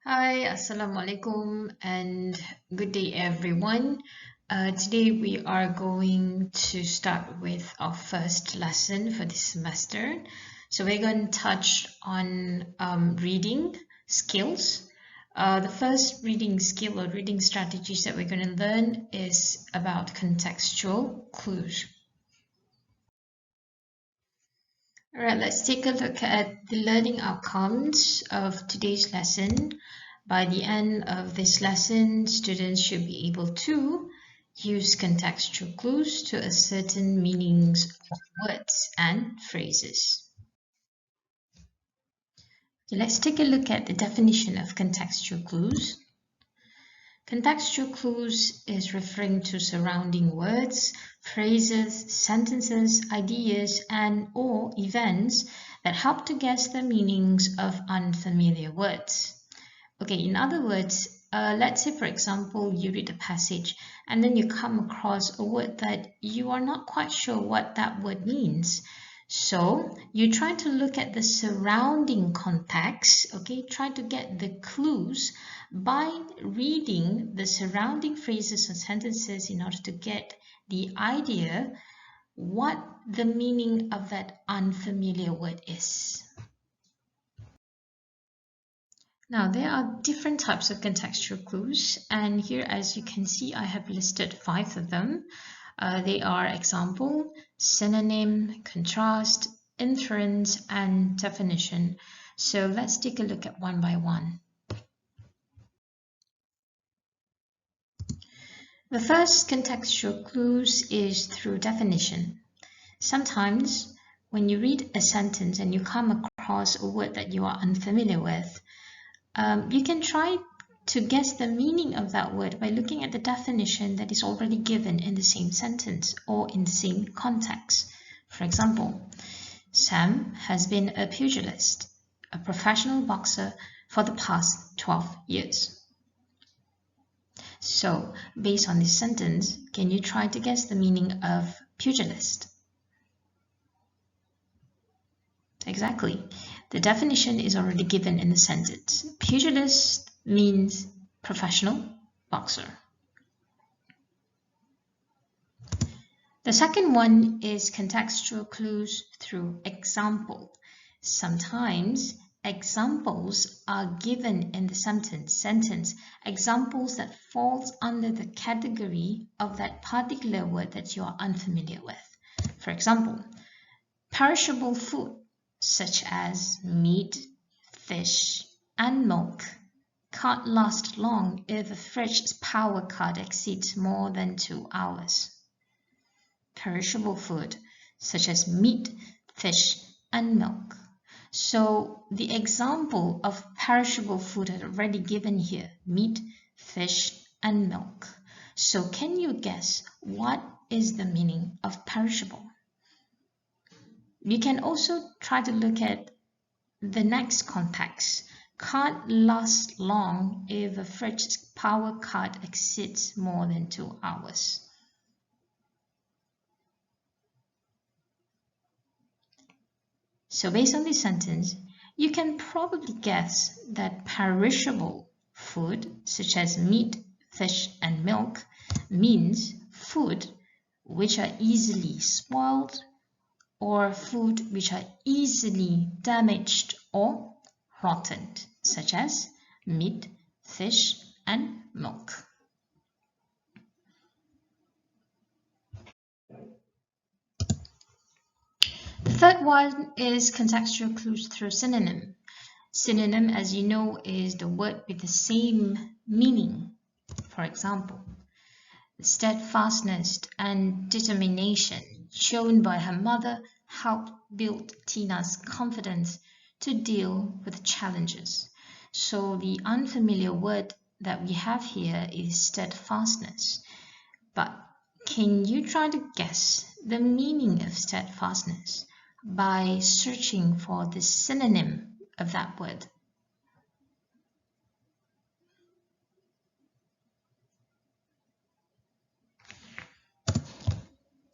Hi, Assalamu alaikum, and good day, everyone. Today we are going to start with our first lesson for this semester. So we're going to touch on reading skills. The first reading skill or reading strategies that we're going to learn is about contextual clues. All right, let's take a look at the learning outcomes of today's lesson. By the end of this lesson, students should be able to use contextual clues to ascertain meanings of words and phrases. Okay, let's take a look at the definition of contextual clues. Contextual clues is referring to surrounding words, phrases, sentences, ideas, and/or events that help to guess the meanings of unfamiliar words. Okay, in other words, let's say, for example, you read a passage and then you come across a word that you are not quite sure what that word means. So you try to look at the surrounding context, okay, try to get the clues by reading the surrounding phrases and sentences in order to get the idea what the meaning of that unfamiliar word is. Now, there are different types of contextual clues, and here, as you can see, I have listed 5 of them. They are example, synonym, contrast, inference, and definition. So let's take a look at one by one. The first contextual clues is through definition. Sometimes when you read a sentence and you come across a word that you are unfamiliar with, you can try to guess the meaning of that word by looking at the definition that is already given in the same sentence or in the same context. For example, Sam has been a pugilist, a professional boxer for the past 12 years. So, based on this sentence, can you try to guess the meaning of pugilist? Exactly. The definition is already given in the sentence. Pugilist means professional boxer. The second one is contextual clues through example. Sometimes examples are given in the sentence, examples that falls under the category of that particular word that you are unfamiliar with. For example, perishable food such as meat, fish, and milk can't last long if a fridge's power cut exceeds more than 2 hours. Perishable food such as meat, fish, and milk. So the example of perishable food is already given here, meat, fish, and milk. So can you guess what is the meaning of perishable? You can also try to look at the next context. Can't last long if a fridge's power cut exceeds more than 2 hours. So based on this sentence, you can probably guess that perishable food, such as meat, fish, and milk, means food which are easily spoiled or food which are easily damaged or rotten, such as meat, fish, and milk. The third one is contextual clues through synonym. Synonym, as you know, is the word with the same meaning. For example, the steadfastness and determination shown by her mother helped build Tina's confidence to deal with challenges. So the unfamiliar word that we have here is steadfastness. But can you try to guess the meaning of steadfastness by searching for the synonym of that word?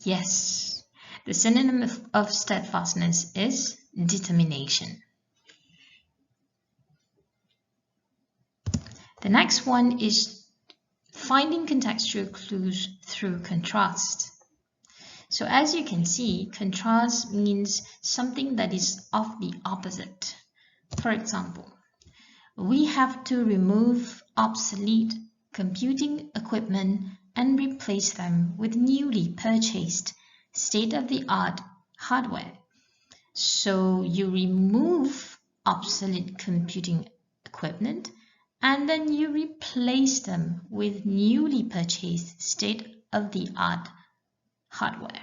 Yes, the synonym of steadfastness is determination. The next one is finding contextual clues through contrast. So as you can see, contrast means something that is of the opposite. For example, we have to remove obsolete computing equipment and replace them with newly purchased state-of-the-art hardware. So you remove obsolete computing equipment and then you replace them with newly purchased state-of-the-art hardware.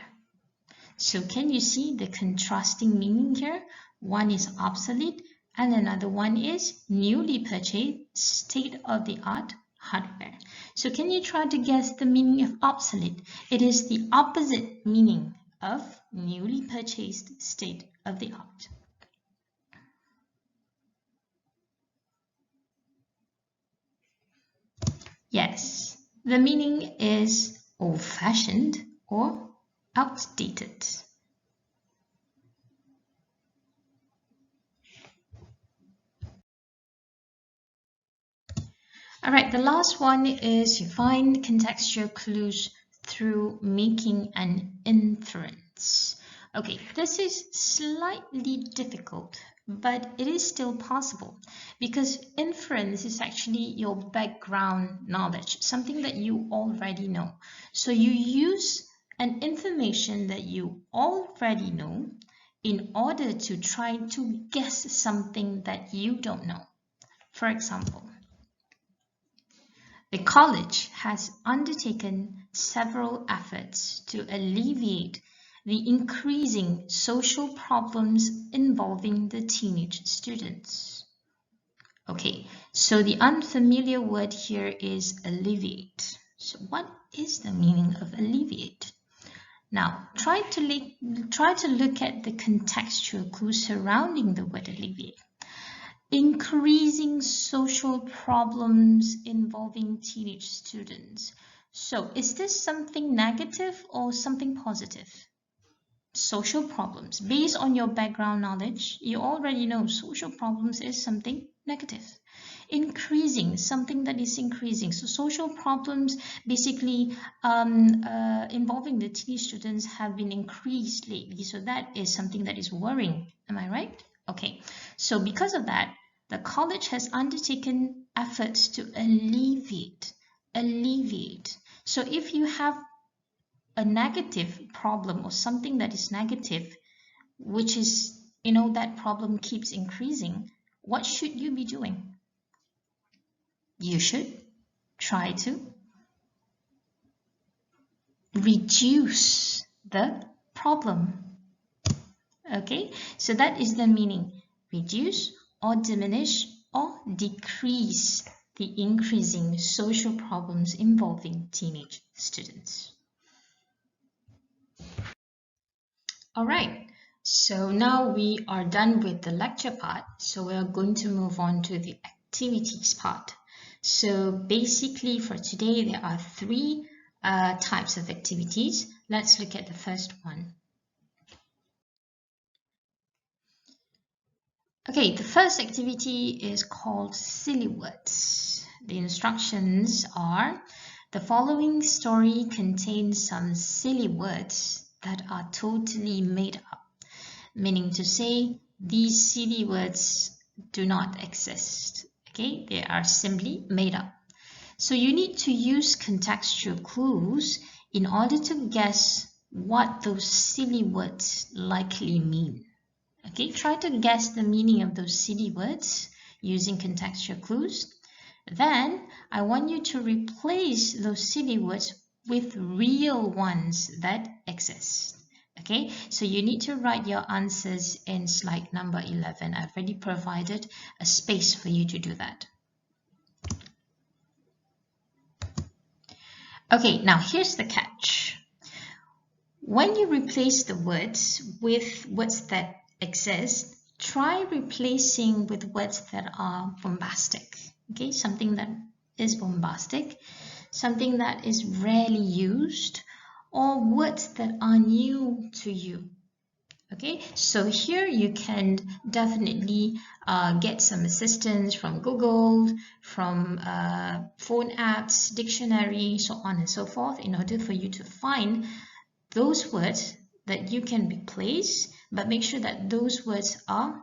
So can you see the contrasting meaning here? One is obsolete and another one is newly purchased state-of-the-art hardware. So can you try to guess the meaning of obsolete? It is the opposite meaning of newly purchased state-of-the-art. Yes, the meaning is old-fashioned or outdated. All right, the last one is you find contextual clues through making an inference. Okay, this is slightly difficult, but it is still possible because inference is actually your background knowledge, something that you already know. So you use an information that you already know in order to try to guess something that you don't know. For example, the college has undertaken several efforts to alleviate the increasing social problems involving the teenage students. Okay, so the unfamiliar word here is alleviate. So what is the meaning of alleviate? Now, try to look at the contextual clues surrounding the word alleviate. Increasing social problems involving teenage students. So is this something negative or something positive? Social problems. Based on your background knowledge, you already know social problems is something negative. Increasing, something that is increasing. So social problems basically involving the teenage students have been increased lately. So that is something that is worrying. Am I right? Okay, so because of that, the college has undertaken efforts to alleviate. So if you have a negative problem or something that is negative, which is, that problem keeps increasing, what should you be doing? You should try to reduce the problem. Okay, so that is the meaning. Reduce or diminish or decrease the increasing social problems involving teenage students. All right, so now we are done with the lecture part, so we are going to move on to the activities part. So basically for today, there are three types of activities. Let's look at the first one. Okay, the first activity is called silly words. The instructions are, the following story contains some silly words that are totally made up, meaning to say these silly words do not exist. Okay, they are simply made up. So you need to use contextual clues in order to guess what those silly words likely mean. Okay, try to guess the meaning of those silly words using contextual clues. Then I want you to replace those silly words with real ones that exist. Okay, so you need to write your answers in slide number 11. I've already provided a space for you to do that. Okay, now here's the catch. When you replace the words with words that exist, try replacing with words that are bombastic. Okay, something that is bombastic, something that is rarely used, or words that are new to you. Okay, so here you can definitely get some assistance from Google, from phone apps, dictionary, so on and so forth, in order for you to find those words that you can replace, but make sure that those words are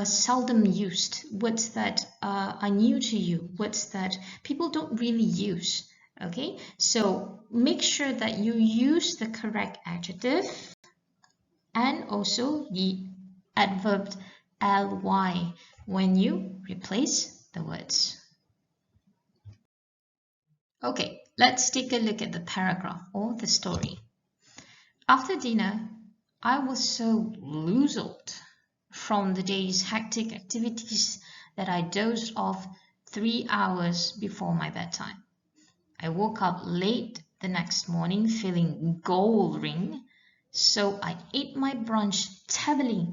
seldom used, words that are new to you, words that people don't really use. Okay, so make sure that you use the correct adjective and also the adverb ly when you replace the words. Okay, let's take a look at the paragraph or the story. After dinner, I was so loozled from the day's hectic activities that I dozed off 3 hours before my bedtime. I woke up late the next morning feeling gold-ring, so I ate my brunch tably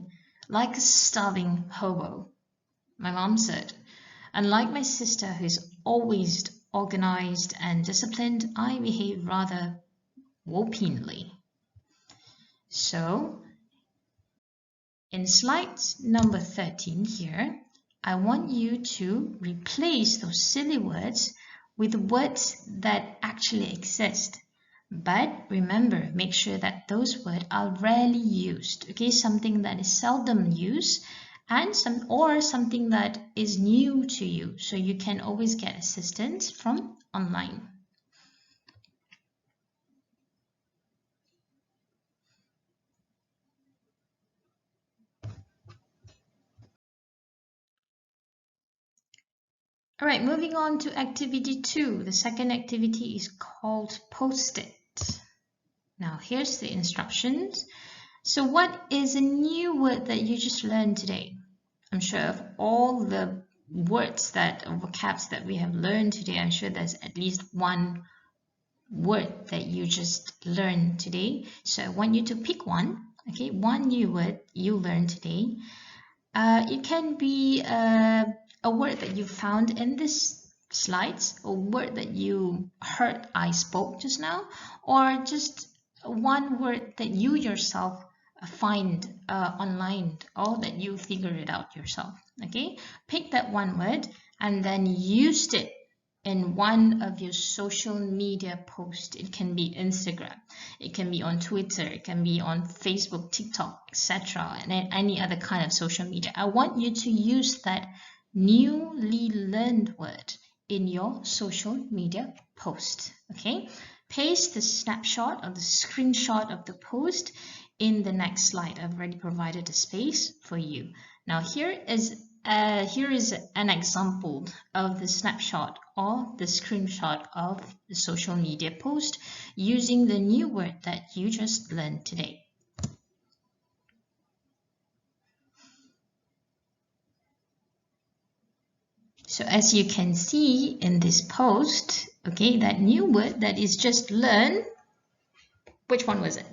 like a starving hobo. My mom said, unlike my sister who is always organized and disciplined, I behave rather whoppingly. So, in slide number 13 here, I want you to replace those silly words with words that actually exist. But remember, make sure that those words are rarely used, okay? Something that is seldom used and something that is new to you, so you can always get assistance from online. All right, moving on to activity 2. The second activity is called Post-it. Now, here's the instructions. So what is a new word that you just learned today? I'm sure of all the words or vocabs that we have learned today, I'm sure there's at least one word that you just learned today. So I want you to pick one, okay? One new word you learned today. It can be a word that you found in this slides, a word that you heard I spoke just now, or just one word that you yourself find online, or that you figure it out yourself. Okay, pick that one word and then use it in one of your social media posts. It can be Instagram, it can be on Twitter, it can be on Facebook, TikTok, etc., and any other kind of social media. I want you to use that newly learned word in your social media post. Okay, paste the snapshot or the screenshot of the post in the next slide. I've already provided a space for you. Now here is an example of the snapshot or the screenshot of the social media post using the new word that you just learned today. So as you can see in this post, okay, that new word that is just learned, which one was it?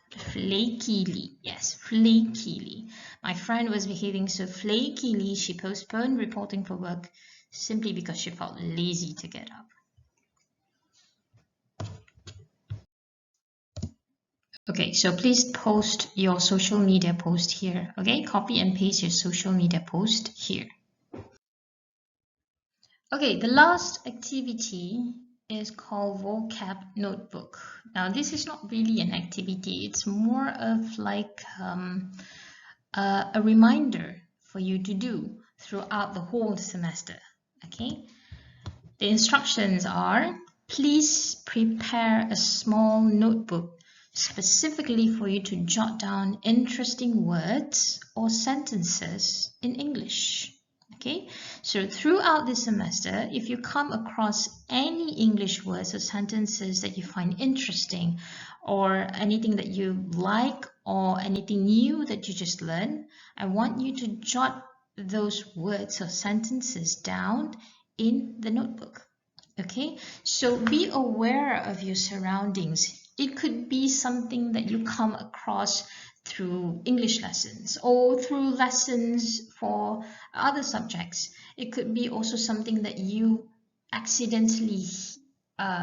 Flakily. Yes, flakily. My friend was behaving so flakily, she postponed reporting for work simply because she felt lazy to get up. Okay, so please post your social media post here. Okay, copy and paste your social media post here. Okay, the last activity is called vocab notebook. Now this is not really an activity, it's more of like a reminder for you to do throughout the whole semester. Okay, the instructions are, please prepare a small notebook specifically for you to jot down interesting words or sentences in English. Okay, so throughout the semester, if you come across any English words or sentences that you find interesting, or anything that you like, or anything new that you just learned, I want you to jot those words or sentences down in the notebook. Okay, so be aware of your surroundings. It could be something that you come across through English lessons or through lessons for other subjects. It could be also something that you accidentally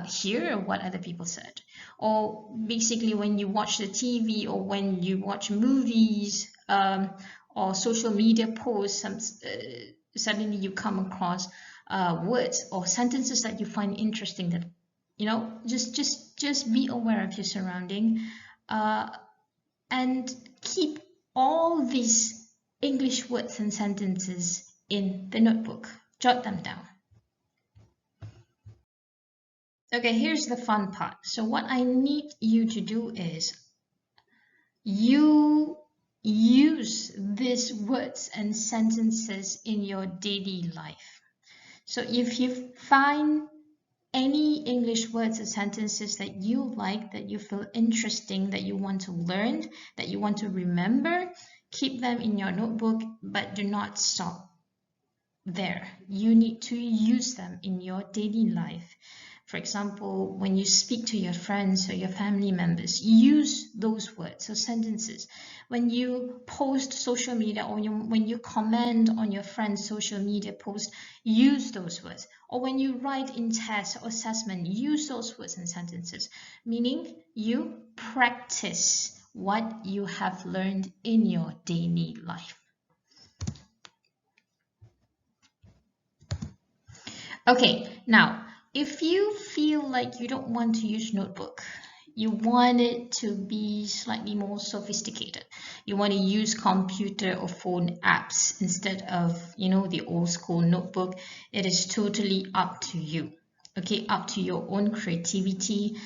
hear what other people said, or basically when you watch the TV or when you watch movies or social media posts, suddenly you come across words or sentences that you find interesting. That just be aware of your surrounding, and keep all these English words and sentences in the notebook. Jot them down. Okay, here's the fun part. So what I need you to do is you use these words and sentences in your daily life. So if you find any English words or sentences that you like, that you feel interesting, that you want to learn, that you want to remember, keep them in your notebook, but do not stop there. You need to use them in your daily life. For example, when you speak to your friends or your family members, use those words or sentences. When you post social media, or when you comment on your friend's social media post, use those words. Or when you write in tests or assessment, use those words and sentences, meaning you practice what you have learned in your daily life. Okay, now, if you feel like you don't want to use notebook, you want it to be slightly more sophisticated, you want to use computer or phone apps instead of, the old school notebook, it is totally up to you. Okay, up to your own creativity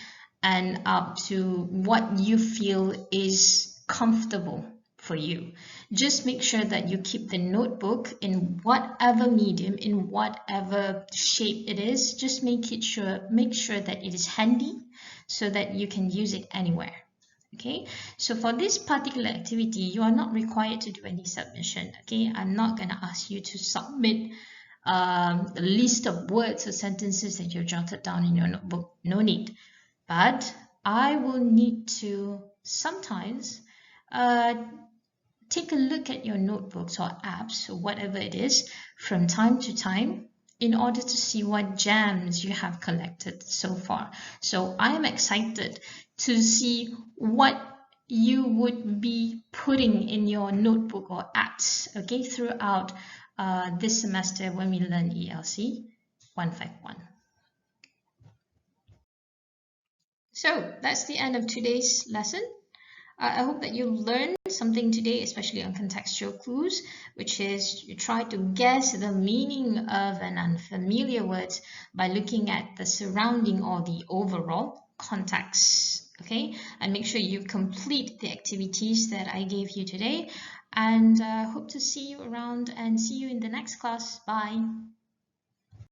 and up to what you feel is comfortable for you. Just make sure that you keep the notebook in whatever medium, in whatever shape it is. Just make sure that it is handy so that you can use it anywhere. Okay, so for this particular activity, you are not required to do any submission. Okay, I'm not going to ask you to submit a list of words or sentences that you've jotted down in your notebook. No need. But I will need to sometimes take a look at your notebooks or apps or whatever it is from time to time in order to see what gems you have collected so far. So I am excited to see what you would be putting in your notebook or apps, okay, throughout this semester when we learn ELC 151. So that's the end of today's lesson. I hope that you learned something today, especially on contextual clues, which is you try to guess the meaning of an unfamiliar word by looking at the surrounding or the overall context. Okay, and make sure you complete the activities that I gave you today, and hope to see you around and see you in the next class. Bye.